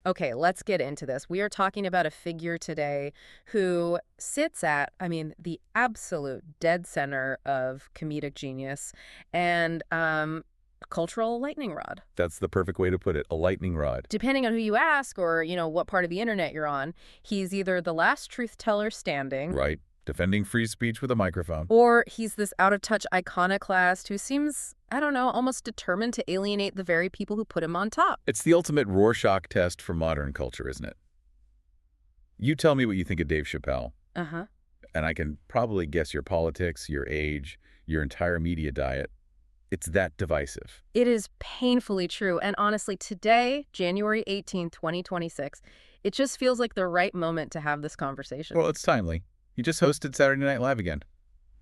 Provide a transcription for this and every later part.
Okay, let's get into this. We are talking about a figure today who sits at, the absolute dead center of comedic genius and cultural lightning rod. That's the perfect way to put it, a lightning rod. Depending on who you ask or, what part of the internet you're on, he's either the last truth teller standing, Right. Defending free speech with a microphone. or he's this out-of-touch iconoclast who seems, I don't know, almost determined to alienate the very people who put him on top. It's the ultimate Rorschach test for modern culture, isn't it? You tell me what you think of Dave Chappelle, Uh-huh. and I can probably guess your politics, your age, your entire media diet. It's that divisive. It is painfully true. And honestly, today, January 18th, 2026, it just feels like the right moment to have this conversation. Well, it's timely. He just hosted Saturday Night Live again.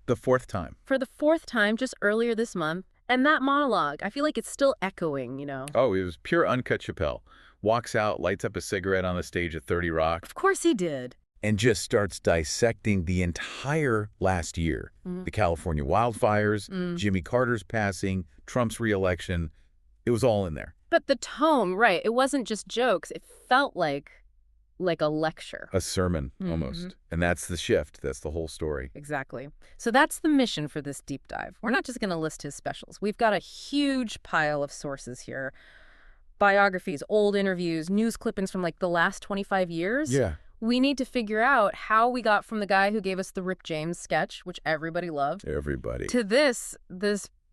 The fourth time. For the fourth time just earlier this month. And that monologue, I feel like it's still echoing. Oh, it was pure uncut Chappelle. Walks out, lights up a cigarette on the stage at 30 Rock. Of course he did. And just starts dissecting the entire last year. The California wildfires, Jimmy Carter's passing, Trump's reelection. It was all in there. But the tone, right, it wasn't just jokes. It felt like a lecture. A sermon, almost. And that's the shift. That's the whole story. Exactly. So that's the mission for this deep dive. We're not just going to list his specials. We've got a huge pile of sources here. Biographies, old interviews, news clippings from the last 25 years. Yeah. We need to figure out how we got from the guy who gave us the Rick James sketch, which everybody loved, Everybody. to this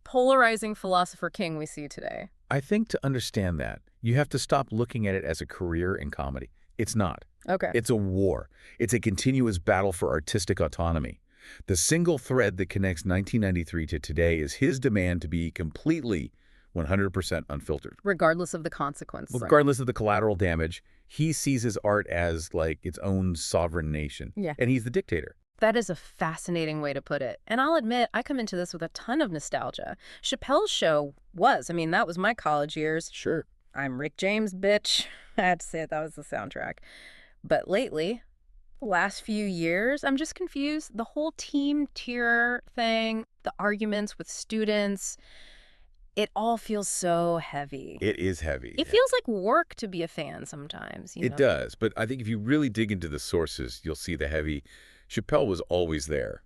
polarizing philosopher king we see today. I think to understand that, you have to stop looking at it as a career in comedy. It's not. Okay. It's a war. It's a continuous battle for artistic autonomy. The single thread that connects 1993 to today is his demand to be completely 100% unfiltered. Regardless of the consequence. Regardless of the collateral damage, he sees his art as its own sovereign nation. Yeah. And he's the dictator. That is a fascinating way to put it. And I'll admit, I come into this with a ton of nostalgia. Chappelle's show that was my college years. Sure. I'm Rick James, bitch. I had to say it, that was the soundtrack. But lately, the last few years, I'm just confused. The whole team tier thing, the arguments with students, it all feels so heavy. It is heavy. It feels like work to be a fan sometimes. It does. But I think if you really dig into the sources, you'll see the heavy. Chappelle was always there.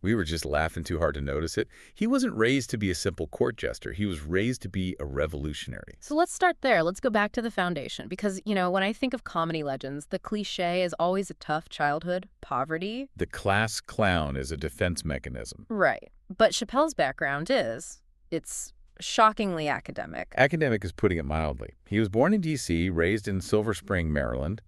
We were just laughing too hard to notice it. He wasn't raised to be a simple court jester. He was raised to be a revolutionary. So let's start there. Let's go back to the foundation. Because, when I think of comedy legends, the cliche is always a tough childhood, poverty. The class clown is a defense mechanism. Right. But Chappelle's background it's shockingly academic. Academic is putting it mildly. He was born in D.C., raised in Silver Spring, Maryland.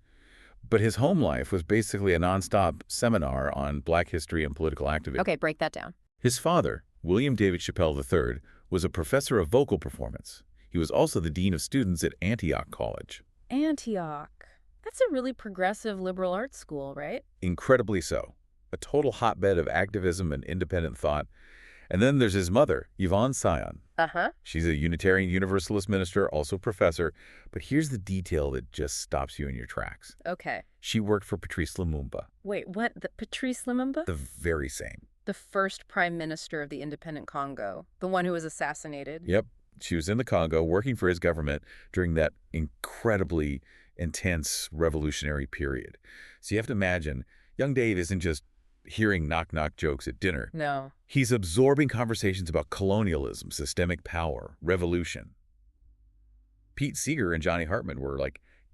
But his home life was basically a nonstop seminar on Black history and political activism. Okay, break that down. His father, William David Chappelle III, was a professor of vocal performance. He was also the dean of students at Antioch College. Antioch. That's a really progressive liberal arts school, right? Incredibly so. A total hotbed of activism and independent thought. And then there's his mother, Yvonne Sion. Uh-huh. She's a Unitarian Universalist minister, also professor. But here's the detail that just stops you in your tracks. Okay. She worked for Patrice Lumumba. Wait, what? The Patrice Lumumba? The very same. The first prime minister of the independent Congo. The one who was assassinated. Yep. She was in the Congo working for his government during that incredibly intense revolutionary period. So you have to imagine, young Dave isn't just hearing knock-knock jokes at dinner. No. He's absorbing conversations about colonialism, systemic power, revolution. Pete Seeger and Johnny Hartman were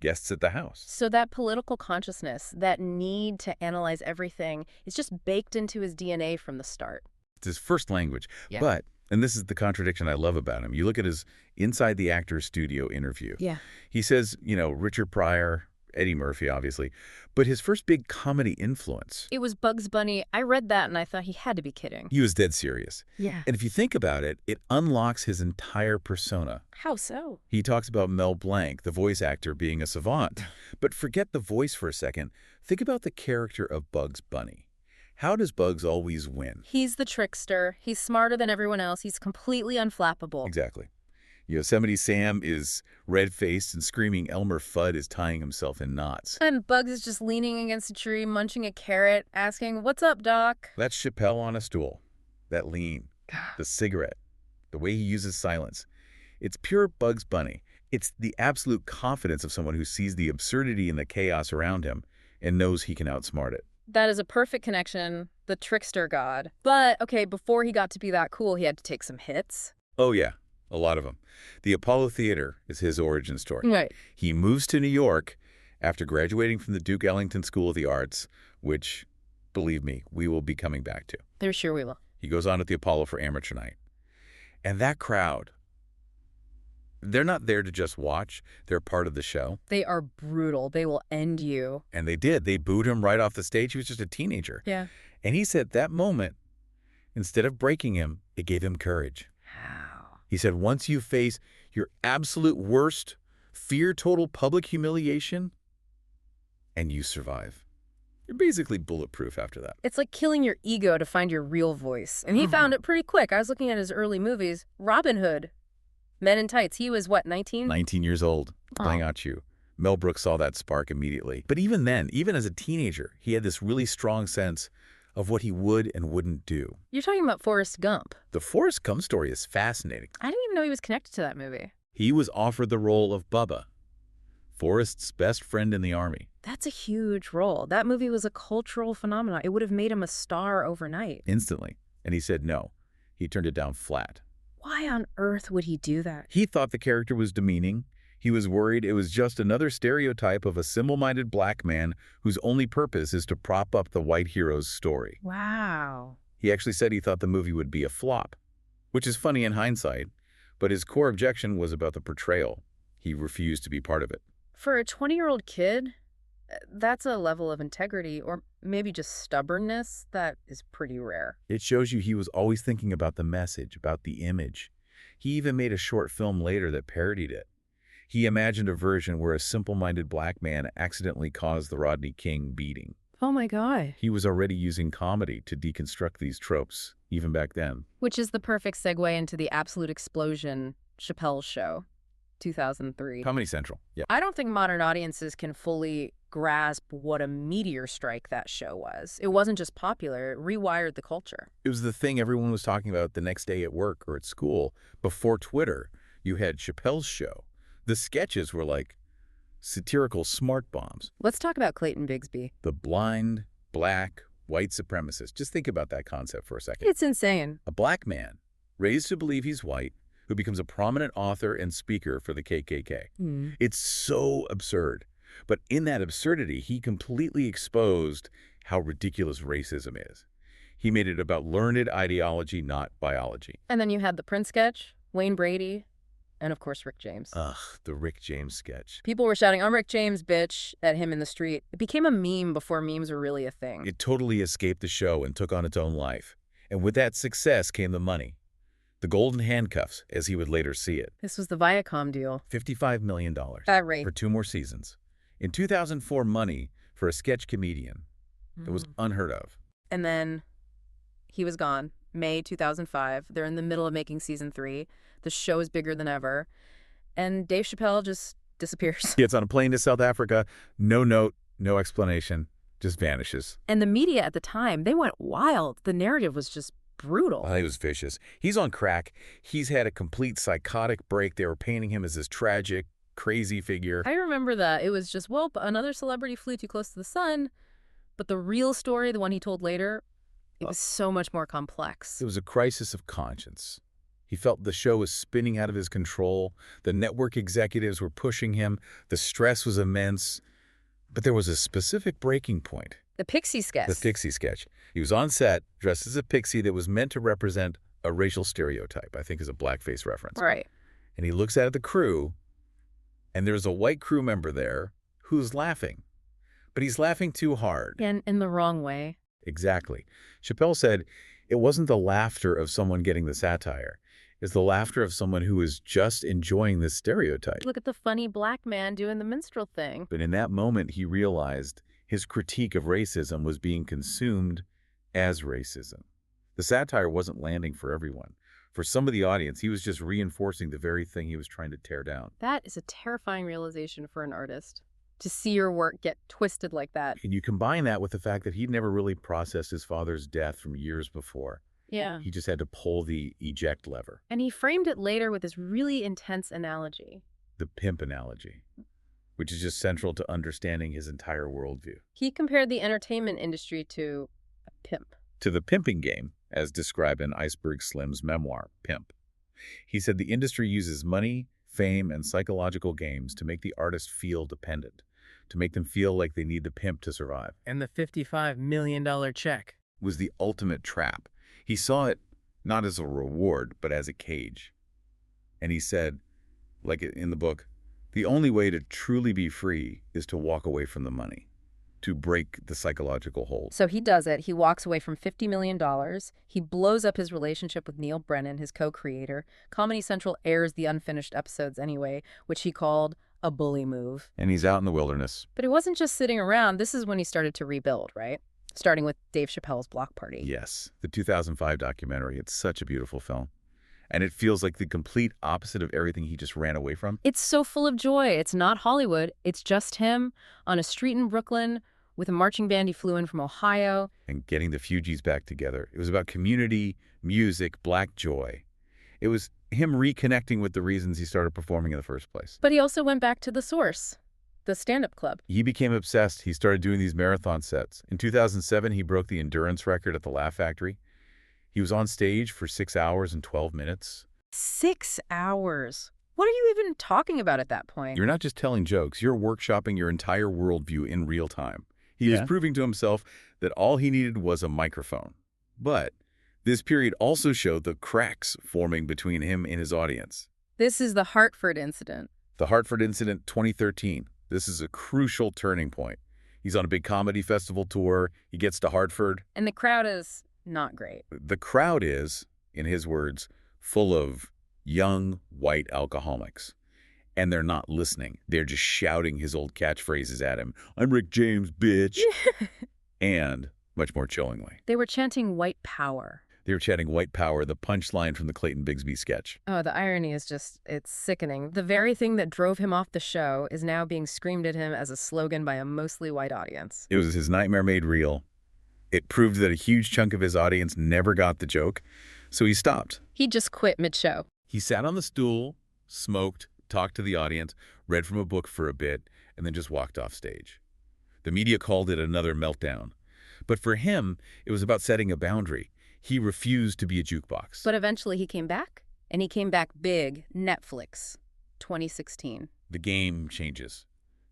guests at the house. So that political consciousness, that need to analyze everything, is just baked into his DNA from the start. It's his first language. Yeah. But, and this is the contradiction I love about him, you look at his Inside the Actors Studio interview. Yeah. He says, Richard Pryor, Eddie Murphy, obviously, but his first big comedy influence. It was Bugs Bunny. I read that and I thought he had to be kidding. He was dead serious. Yeah. And if you think about it, it unlocks his entire persona. How so? He talks about Mel Blanc, the voice actor, being a savant. But forget the voice for a second. Think about the character of Bugs Bunny. How does Bugs always win? He's the trickster. He's smarter than everyone else. He's completely unflappable. Exactly. Yosemite Sam is red-faced and screaming Elmer Fudd is tying himself in knots. And Bugs is just leaning against a tree, munching a carrot, asking, "What's up, Doc?" That's Chappelle on a stool. That lean, the cigarette, the way he uses silence. It's pure Bugs Bunny. It's the absolute confidence of someone who sees the absurdity and the chaos around him and knows he can outsmart it. That is a perfect connection. The trickster god. But, okay, before he got to be that cool, he had to take some hits. Oh yeah, a lot of them. The Apollo Theater is his origin story. Right. He moves to New York after graduating from the Duke Ellington School of the Arts, which, believe me, we will be coming back to. They're sure we will. He goes on at the Apollo for amateur night. And that crowd, they're not there to just watch. They're part of the show. They are brutal. They will end you. And they did. They booed him right off the stage. He was just a teenager. Yeah. And he said that moment, instead of breaking him, it gave him courage. How? He said, once you face your absolute worst, fear total public humiliation, and you survive, you're basically bulletproof after that. It's like killing your ego to find your real voice. And he found it pretty quick. I was looking at his early movies. Robin Hood, Men in Tights. He was, what, 19? 19 years old, playing Oh. out you. Mel Brooks saw that spark immediately. But even then, even as a teenager, he had this really strong sense of what he would and wouldn't do. You're talking about Forrest Gump. The Forrest Gump story is fascinating. I didn't even know he was connected to that movie. He was offered the role of Bubba, Forrest's best friend in the Army. That's a huge role. That movie was a cultural phenomenon. It would have made him a star overnight. Instantly. And he said no. He turned it down flat. Why on earth would he do that? He thought the character was demeaning. He was worried it was just another stereotype of a simple-minded black man whose only purpose is to prop up the white hero's story. Wow. He actually said he thought the movie would be a flop, which is funny in hindsight, but his core objection was about the portrayal. He refused to be part of it. For a 20-year-old kid, that's a level of integrity or maybe just stubbornness that is pretty rare. It shows you he was always thinking about the message, about the image. He even made a short film later that parodied it. He imagined a version where a simple-minded black man accidentally caused the Rodney King beating. Oh my God. He was already using comedy to deconstruct these tropes, even back then. Which is the perfect segue into the absolute explosion Chappelle's show, 2003. Comedy Central, yeah. I don't think modern audiences can fully grasp what a meteor strike that show was. It wasn't just popular, it rewired the culture. It was the thing everyone was talking about the next day at work or at school. Before Twitter, you had Chappelle's show. The sketches were like satirical smart bombs. Let's talk about Clayton Bigsby. The blind, black, white supremacist. Just think about that concept for a second. It's insane. A black man, raised to believe he's white, who becomes a prominent author and speaker for the KKK. It's so absurd. But in that absurdity, he completely exposed how ridiculous racism is. He made it about learned ideology, not biology. And then you had the Prince sketch, Wayne Brady, and of course Rick James. Ugh, the Rick James sketch. People were shouting, "I'm Rick James, bitch," at him in the street. It became a meme before memes were really a thing. It totally escaped the show and took on its own life. And with that success came the money. The golden handcuffs, as he would later see it. This was the Viacom deal. $55 million That rate. for 2 more seasons. In 2004, money for a sketch comedian. It was unheard of. And then he was gone. May 2005. They're in the middle of making season 3. The show is bigger than ever. And Dave Chappelle just disappears. He gets on a plane to South Africa. No note, no explanation. Just vanishes. And the media at the time, they went wild. The narrative was just brutal. He was vicious. He's on crack. He's had a complete psychotic break. They were painting him as this tragic, crazy figure. I remember that. It was just, well, another celebrity flew too close to the sun. But the real story, the one he told later, it was so much more complex. It was a crisis of conscience. He felt the show was spinning out of his control. The network executives were pushing him. The stress was immense. But there was a specific breaking point. The Pixie sketch. The Pixie sketch. He was on set, dressed as a pixie that was meant to represent a racial stereotype, I think is a blackface reference. Right. And he looks out at the crew, and there's a white crew member there who's laughing. But he's laughing too hard. And in the wrong way. Exactly. Chappelle said it wasn't the laughter of someone getting the satire. It's the laughter of someone who is just enjoying this stereotype. Look at the funny black man doing the minstrel thing. But in that moment, he realized his critique of racism was being consumed as racism. The satire wasn't landing for everyone. For some of the audience, he was just reinforcing the very thing he was trying to tear down. That is a terrifying realization for an artist. To see your work get twisted like that. And you combine that with the fact that he'd never really processed his father's death from years before. Yeah. He just had to pull the eject lever. And he framed it later with this really intense analogy. the pimp analogy, which is just central to understanding his entire worldview. He compared the entertainment industry to a pimp. To the pimping game, as described in Iceberg Slim's memoir, Pimp. He said the industry uses money, fame, and psychological games to make the artist feel dependent, to make them feel like they need the pimp to survive. And the $55 million check Was the ultimate trap. He saw it not as a reward, but as a cage. And he said, like in the book, the only way to truly be free is to walk away from the money, to break the psychological hold. So he does it. He walks away from $50 million. He blows up his relationship with Neil Brennan, his co-creator. Comedy Central airs the unfinished episodes anyway, which he called a bully move. And he's out in the wilderness. But he wasn't just sitting around. This is when he started to rebuild, right? Starting with Dave Chappelle's Block Party. Yes, the 2005 documentary. It's such a beautiful film. And it feels like the complete opposite of everything he just ran away from. It's so full of joy. It's not Hollywood. It's just him on a street in Brooklyn with a marching band he flew in from Ohio. And getting the Fugees back together. It was about community, music, black joy. It was him reconnecting with the reasons he started performing in the first place. But he also went back to the source, the stand-up club. He became obsessed. He started doing these marathon sets. In 2007, he broke the endurance record at the Laugh Factory. He was on stage for 6 hours and 12 minutes. 6 hours. What are you even talking about at that point? You're not just telling jokes. You're workshopping your entire worldview in real time. He was proving to himself that all he needed was a microphone. But this period also showed the cracks forming between him and his audience. This is the Hartford incident. The Hartford incident, 2013. This is a crucial turning point. He's on a big comedy festival tour. He gets to Hartford. And the crowd is not great. The crowd is, in his words, full of young white alcoholics. And they're not listening. They're just shouting his old catchphrases at him. I'm Rick James, bitch. And much more chillingly. They were chanting white power. They were chanting white power, the punchline from the Clayton Bigsby sketch. Oh, the irony is just, it's sickening. The very thing that drove him off the show is now being screamed at him as a slogan by a mostly white audience. It was his nightmare made real. It proved that a huge chunk of his audience never got the joke, so he stopped. He just quit mid-show. He sat on the stool, smoked, talked to the audience, read from a book for a bit, and then just walked off stage. The media called it another meltdown. But for him, it was about setting a boundary. He refused to be a jukebox. But eventually he came back, and he came back big. Netflix, 2016. The game changes.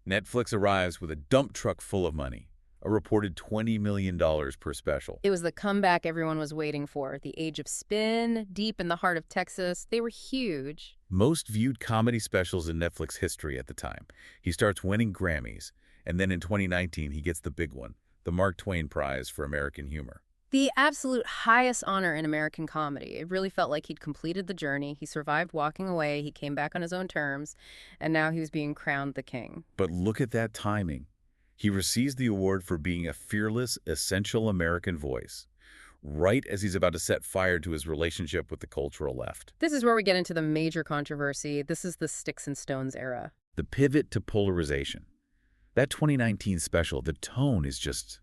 Netflix arrives with a dump truck full of money, a reported $20 million per special. It was the comeback everyone was waiting for. The Age of Spin, deep in the heart of Texas. They were huge. Most viewed comedy specials in Netflix history at the time. He starts winning Grammys, and then in 2019 he gets the big one, the Mark Twain Prize for American Humor. The absolute highest honor in American comedy. It really felt like he'd completed the journey. He survived walking away. He came back on his own terms, and now he was being crowned the king. But look at that timing. He receives the award for being a fearless, essential American voice, right as he's about to set fire to his relationship with the cultural left. This is where we get into the major controversy. This is the Sticks and Stones era. The pivot to polarization. That 2019 special, the tone is just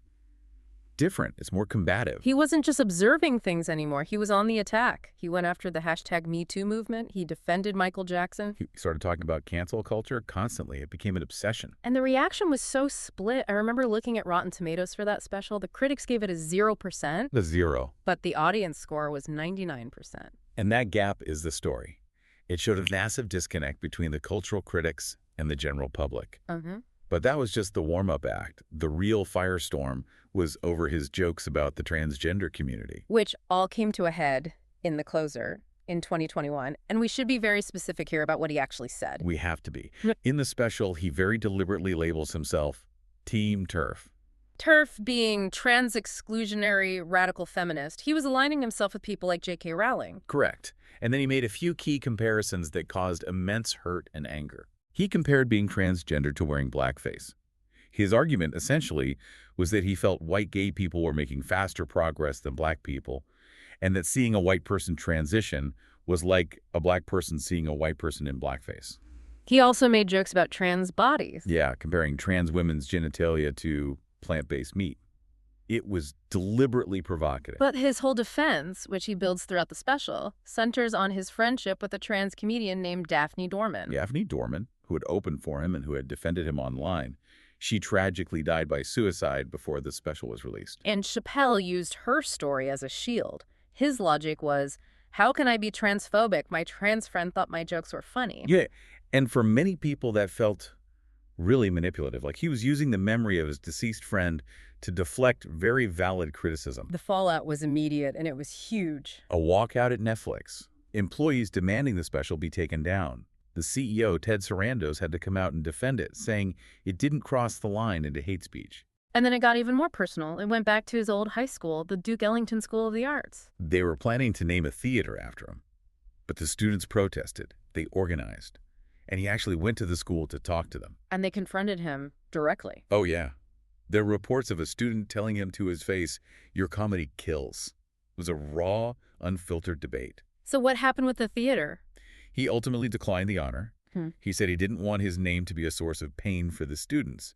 different. It's more combative. He wasn't just observing things anymore. He was on the attack. He went after the #MeToo movement. He defended Michael Jackson. He started talking about cancel culture constantly. It became an obsession. And the reaction was so split. I remember looking at Rotten Tomatoes for that special. The critics gave it a 0%. The zero. But the audience score was 99%. And that gap is the story. It showed a massive disconnect between the cultural critics and the general public. But that was just the warm-up act. The real firestorm was over his jokes about the transgender community. Which all came to a head in the closer in 2021. And we should be very specific here about what he actually said. We have to be. In the special, he very deliberately labels himself Team TERF. TERF being trans-exclusionary radical feminist. He was aligning himself with people like J.K. Rowling. Correct. And then he made a few key comparisons that caused immense hurt and anger. He compared being transgender to wearing blackface. His argument, essentially, was that he felt white gay people were making faster progress than black people, and that seeing a white person transition was like a black person seeing a white person in blackface. He also made jokes about trans bodies. Yeah, comparing trans women's genitalia to plant-based meat. It was deliberately provocative. But his whole defense, which he builds throughout the special, centers on his friendship with a trans comedian named Daphne Dorman. Daphne Dorman, who had opened for him and who had defended him online. She tragically died by suicide before the special was released. And Chappelle used her story as a shield. His logic was, how can I be transphobic? My trans friend thought my jokes were funny. Yeah, and for many people that felt really manipulative. Like he was using the memory of his deceased friend to deflect very valid criticism. The fallout was immediate, and it was huge. A walkout at Netflix. Employees demanding the special be taken down. The CEO, Ted Sarandos, had to come out and defend it, saying it didn't cross the line into hate speech. And then it got even more personal. It went back to his old high school, the Duke Ellington School of the Arts. They were planning to name a theater after him, but the students protested. They organized. And he actually went to the school to talk to them. And they confronted him directly. Oh, yeah. There were reports of a student telling him to his face, "Your comedy kills." It was a raw, unfiltered debate. So what happened with the theater? He ultimately declined the honor. He said he didn't want his name to be a source of pain for the students.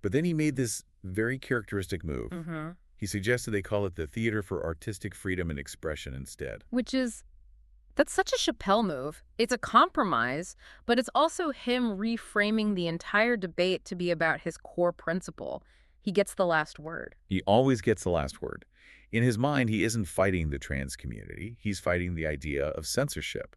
But then he made this very characteristic move. He suggested they call it the Theater for Artistic Freedom and Expression instead. That's such a Chappelle move. It's a compromise, but it's also him reframing the entire debate to be about his core principle. He gets the last word. He always gets the last word. In his mind, he isn't fighting the trans community. He's fighting the idea of censorship.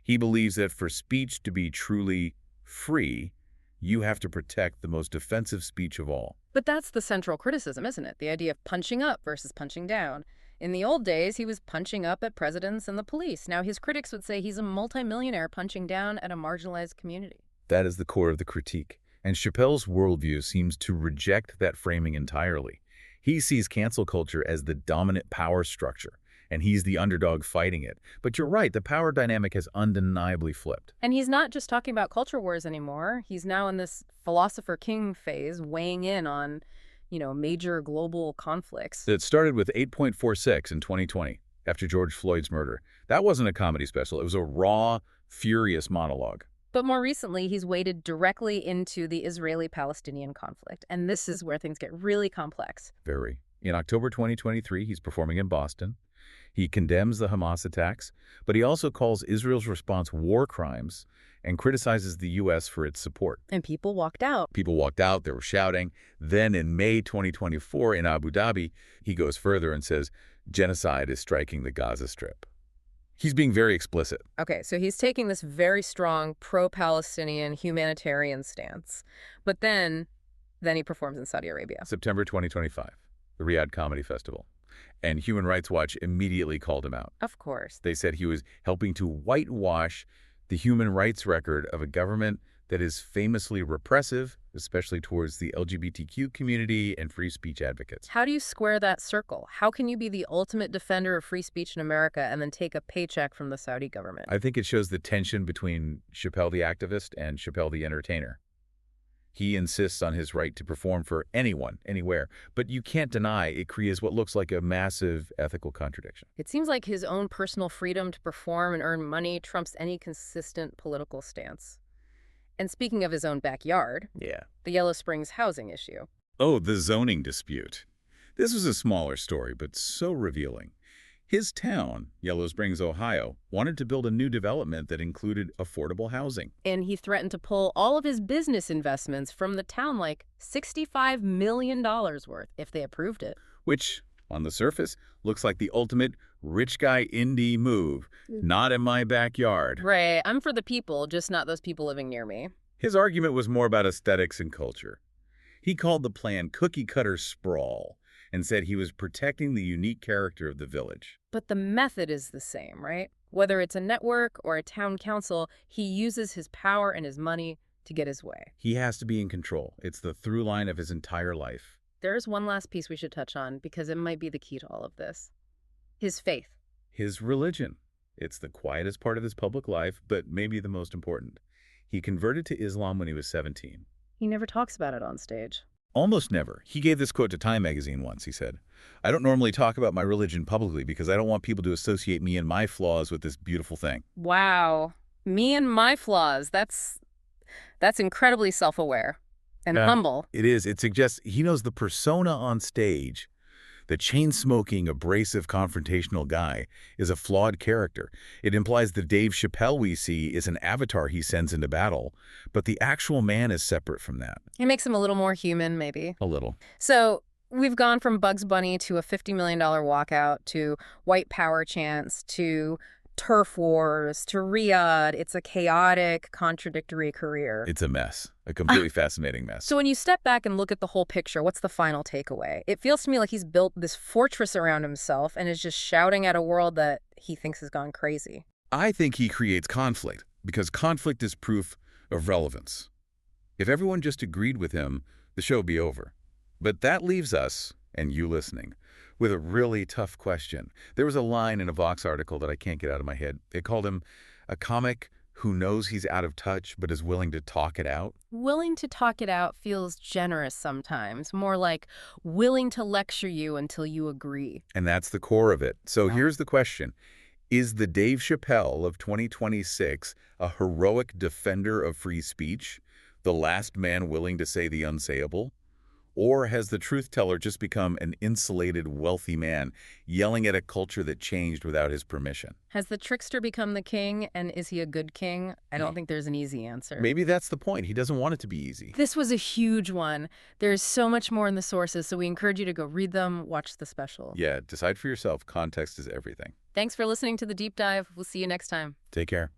He believes that for speech to be truly free, you have to protect the most offensive speech of all. But that's the central criticism, isn't it? The idea of punching up versus punching down. In the old days, he was punching up at presidents and the police. Now his critics would say he's a multimillionaire punching down at a marginalized community. That is the core of the critique. And Chappelle's worldview seems to reject that framing entirely. He sees cancel culture as the dominant power structure, and he's the underdog fighting it. But you're right, the power dynamic has undeniably flipped. And he's not just talking about culture wars anymore. He's now in this philosopher king phase, weighing in on major global conflicts. It started with 8.46 in 2020, after George Floyd's murder. That wasn't a comedy special. It was a raw, furious monologue. But more recently, he's waded directly into the Israeli-Palestinian conflict. And this is where things get really complex. Very. In October 2023, he's performing in Boston. He condemns the Hamas attacks, but he also calls Israel's response war crimes and criticizes the U.S. for its support. And people walked out. People walked out. They were shouting. Then in May 2024 in Abu Dhabi, he goes further and says, genocide is striking the Gaza Strip. He's being very explicit. Okay, so he's taking this very strong pro-Palestinian humanitarian stance. But then he performs in Saudi Arabia. September 2025, the Riyadh Comedy Festival. And Human Rights Watch immediately called him out. Of course. They said he was helping to whitewash the human rights record of a government that is famously repressive, especially towards the LGBTQ community and free speech advocates. How do you square that circle? How can you be the ultimate defender of free speech in America and then take a paycheck from the Saudi government? I think it shows the tension between Chappelle the activist and Chappelle the entertainer. He insists on his right to perform for anyone, anywhere, but you can't deny it creates what looks like a massive ethical contradiction. It seems like his own personal freedom to perform and earn money trumps any consistent political stance. And speaking of his own backyard, the Yellow Springs housing issue. Oh, the zoning dispute. This was a smaller story, but so revealing. His town, Yellow Springs, Ohio, wanted to build a new development that included affordable housing. And he threatened to pull all of his business investments from the town, like $65 million worth, if they approved it. Which, on the surface, looks like the ultimate rich guy indie move. Not in my backyard. Right, I'm for the people, just not those people living near me. His argument was more about aesthetics and culture. He called the plan cookie-cutter sprawl and said he was protecting the unique character of the village. But the method is the same, right? Whether it's a network or a town council, he uses his power and his money to get his way. He has to be in control. It's the through line of his entire life. There's one last piece we should touch on because it might be the key to all of this. His faith. His religion. It's the quietest part of his public life, but maybe the most important. He converted to Islam when he was 17. He never talks about it on stage. Almost never. He gave this quote to Time magazine once. He said, "I don't normally talk about my religion publicly because I don't want people to associate me and my flaws with this beautiful thing." Wow. Me and my flaws. That's incredibly self-aware and humble. It is. It suggests he knows the persona on stage, The chain-smoking, abrasive, confrontational guy is a flawed character. It implies the Dave Chappelle we see is an avatar he sends into battle, but the actual man is separate from that. It makes him a little more human, maybe. A little. So we've gone from Bugs Bunny to a $50 million walkout to white power chants to turf wars to Riyadh. It's a chaotic, contradictory career. It's a mess. A completely fascinating mess. So when you step back and look at the whole picture, what's the final takeaway? It feels to me like he's built this fortress around himself and is just shouting at a world that he thinks has gone crazy. I think he creates conflict, because conflict is proof of relevance. If everyone just agreed with him, the show would be over. But that leaves us, and you listening, with a really tough question. There was a line in a Vox article that I can't get out of my head. It called him a comic who knows he's out of touch but is willing to talk it out. Willing to talk it out feels generous sometimes, more like willing to lecture you until you agree. And that's the core of it. So here's the question. Is the Dave Chappelle of 2026 a heroic defender of free speech, the last man willing to say the unsayable? Or has the truth teller just become an insulated, wealthy man yelling at a culture that changed without his permission? Has the trickster become the king, and is he a good king? I don't think there's an easy answer. Maybe that's the point. He doesn't want it to be easy. This was a huge one. There's so much more in the sources, so we encourage you to go read them, watch the special. Yeah, decide for yourself. Context is everything. Thanks for listening to The Deep Dive. We'll see you next time. Take care.